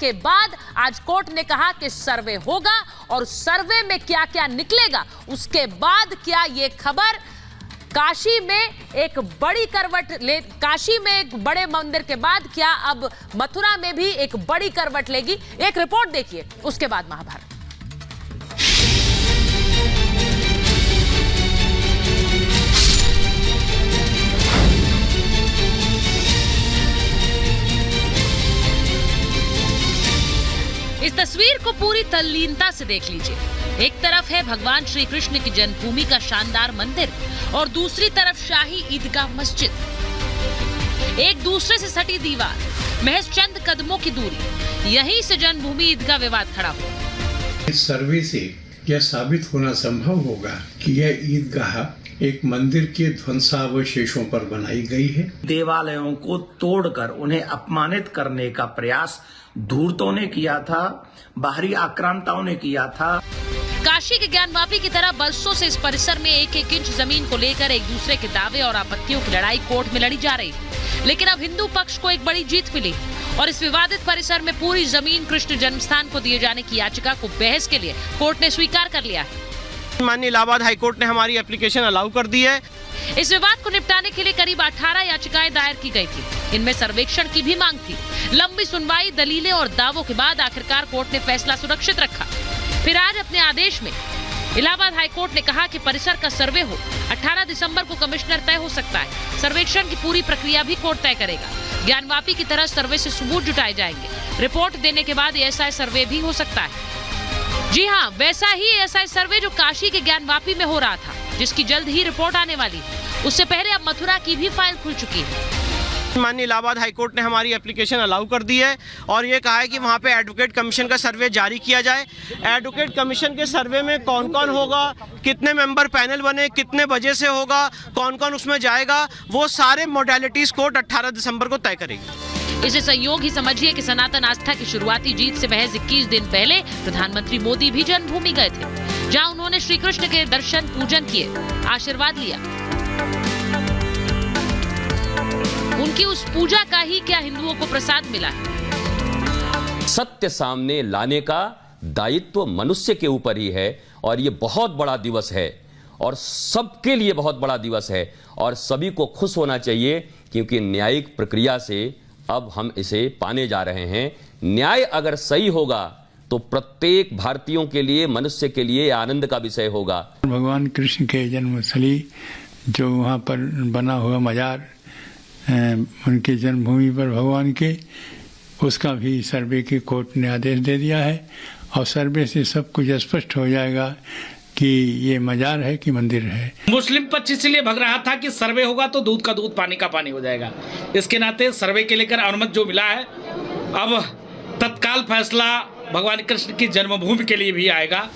के बाद आज कोर्ट ने कहा कि सर्वे होगा और सर्वे में क्या क्या निकलेगा उसके बाद क्या ये खबर काशी में एक बड़ी करवट काशी में एक बड़े मंदिर के बाद क्या अब मथुरा में भी एक बड़ी करवट लेगी। एक रिपोर्ट देखिए, उसके बाद महाभारत। इस तस्वीर को पूरी तल्लीनता से देख लीजिए। एक तरफ है भगवान श्री कृष्ण की जन्मभूमि का शानदार मंदिर और दूसरी तरफ शाही ईदगाह मस्जिद। एक दूसरे से सटी दीवार, महज चंद कदमों की दूरी, यहीं से जन्मभूमि ईदगाह विवाद खड़ा हुआ। इस सर्वे से यह साबित होना संभव होगा कि यह ईदगाह एक मंदिर के ध्वंसावशेषों पर बनाई गई है। देवालयों को तोड़कर उन्हें अपमानित करने का प्रयास धूर्तों ने किया था, बाहरी आक्रांताओं ने किया था। काशी के ज्ञानवापी की तरह बरसों से इस परिसर में एक एक इंच जमीन को लेकर एक दूसरे के दावे और आपत्तियों की लड़ाई कोर्ट में लड़ी जा रही है। लेकिन अब हिंदू पक्ष को एक बड़ी जीत मिली और इस विवादित परिसर में पूरी जमीन कृष्ण जन्मस्थान को दिए जाने की याचिका को बहस के लिए कोर्ट ने स्वीकार कर लिया है। माननीय इलाहाबाद हाईकोर्ट ने हमारी एप्लीकेशन अलाउ कर दी है। इस विवाद को निपटाने के लिए करीब 18 याचिकाएं दायर की गई थी। इनमें सर्वेक्षण की भी मांग थी। लंबी सुनवाई, दलीलें और दावों के बाद आखिरकार कोर्ट ने फैसला सुरक्षित रखा। फिर आज अपने आदेश में इलाहाबाद हाईकोर्ट ने कहा कि परिसर का सर्वे हो 18 दिसंबर को कमिश्नर तय हो सकता है। सर्वेक्षण की पूरी प्रक्रिया भी कोर्ट तय करेगा। ज्ञानवापी की तरह सर्वे से सबूत जुटाए जाएंगे। रिपोर्ट देने के बाद एएसआई सर्वे भी हो सकता है। जी हाँ, वैसा ही एएसआई सर्वे जो काशी के ज्ञानवापी में हो रहा था, जिसकी जल्द ही रिपोर्ट आने वाली है। उससे पहले अब मथुरा की भी फाइल खुल चुकी है। माननीय इलाहाबाद हाईकोर्ट ने हमारी एप्लीकेशन अलाउ कर दी है और ये कहा है कि वहाँ पे एडवोकेट कमीशन का सर्वे जारी किया जाए। एडवोकेट कमीशन के सर्वे में कौन कौन होगा, कितने मेंबर पैनल बने, कितने बजे से होगा, कौन कौन उसमें जाएगा, वो सारे मोडालिटीज कोर्ट 18 दिसंबर को तय करेगी। इसे संयोग ही समझिए कि सनातन आस्था की शुरुआती जीत से महज 21 दिन पहले प्रधानमंत्री मोदी भी जन्मभूमि गए थे, जहां उन्होंने श्री कृष्ण के दर्शन पूजन किए, आशीर्वाद लिया। उनकी उस पूजा का ही क्या हिंदुओं को प्रसाद मिला है? सत्य सामने लाने का दायित्व मनुष्य के ऊपर ही है और ये बहुत बड़ा दिवस है और सबके लिए बहुत बड़ा दिवस है और सभी को खुश होना चाहिए क्योंकि न्यायिक प्रक्रिया से अब हम इसे पाने जा रहे हैं। न्याय अगर सही होगा तो प्रत्येक भारतीयों के लिए, मनुष्य के लिए आनंद का विषय होगा। भगवान कृष्ण के जन्मस्थली जो वहाँ पर बना हुआ मजार उनकी जन्मभूमि पर भगवान के, उसका भी सर्वे के कोर्ट ने आदेश दे दिया है और सर्वे से सब कुछ स्पष्ट हो जाएगा कि ये मजार है कि मंदिर है। मुस्लिम पक्ष इसलिए भग रहा था कि सर्वे होगा तो दूध का दूध, पानी का पानी हो जाएगा। इसके नाते सर्वे के लेकर अनुमति जो मिला है, अब तत्काल फैसला भगवान कृष्ण की जन्मभूमि के लिए भी आएगा।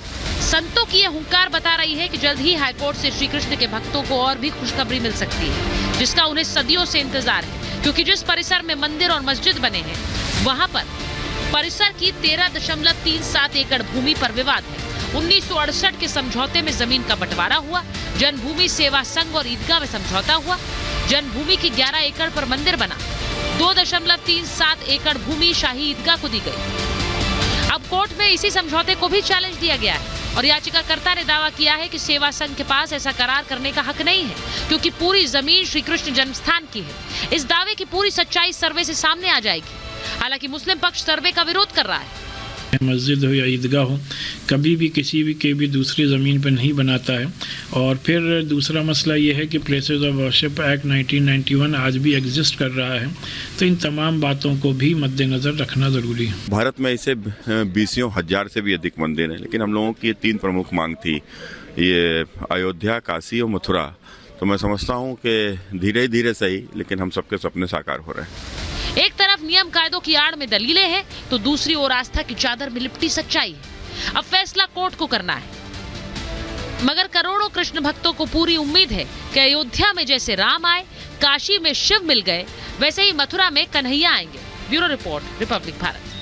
संतों की यह हुंकार बता रही है कि जल्द ही हाईकोर्ट से श्री कृष्ण के भक्तों को और भी खुशखबरी मिल सकती है, जिसका उन्हें सदियों से इंतजार है। क्योंकि जिस परिसर में मंदिर और मस्जिद बने हैं, वहां पर परिसर की 13.37 एकड़ भूमि पर विवाद है। 1968 के समझौते में जमीन का बंटवारा हुआ। जन्मभूमि सेवा संघ और ईदगाह में समझौता हुआ। जन्मभूमि की 11 एकड़ पर मंदिर बना। 2.37 एकड़ भूमि शाही ईदगाह को दी गई। अब कोर्ट में इसी समझौते को भी चैलेंज दिया गया है और याचिकाकर्ता ने दावा किया है कि सेवा संघ के पास ऐसा करार करने का हक नहीं है क्योंकि पूरी जमीन श्री कृष्ण जन्मस्थान की है। इस दावे की पूरी सच्चाई सर्वे से सामने आ जाएगी। हालांकि मुस्लिम पक्ष सर्वे का विरोध कर रहा है। मस्जिद हो या ईदगाह हो, कभी भी किसी भी के भी दूसरी ज़मीन पर नहीं बनाता है। और फिर दूसरा मसला ये है कि प्लेसेस ऑफ वर्शिप एक्ट 1991 आज भी एग्जिस्ट कर रहा है, तो इन तमाम बातों को भी मद्देनज़र रखना ज़रूरी है। भारत में ऐसे 20,000 से भी अधिक मंदिर हैं, लेकिन हम लोगों की 3 प्रमुख मांग थी, ये अयोध्या, काशी और मथुरा। तो मैं समझता हूँ कि धीरे धीरे सही, लेकिन हम सबके सपने साकार हो रहे हैं। एक तरफ नियम कायदों की आड़ में दलीलें हैं तो दूसरी ओर आस्था की चादर में लिपटी सच्चाई है। अब फैसला कोर्ट को करना है। मगर करोड़ों कृष्ण भक्तों को पूरी उम्मीद है कि अयोध्या में जैसे राम आए, काशी में शिव मिल गए, वैसे ही मथुरा में कन्हैया आएंगे। Bureau report, Republic Bharat.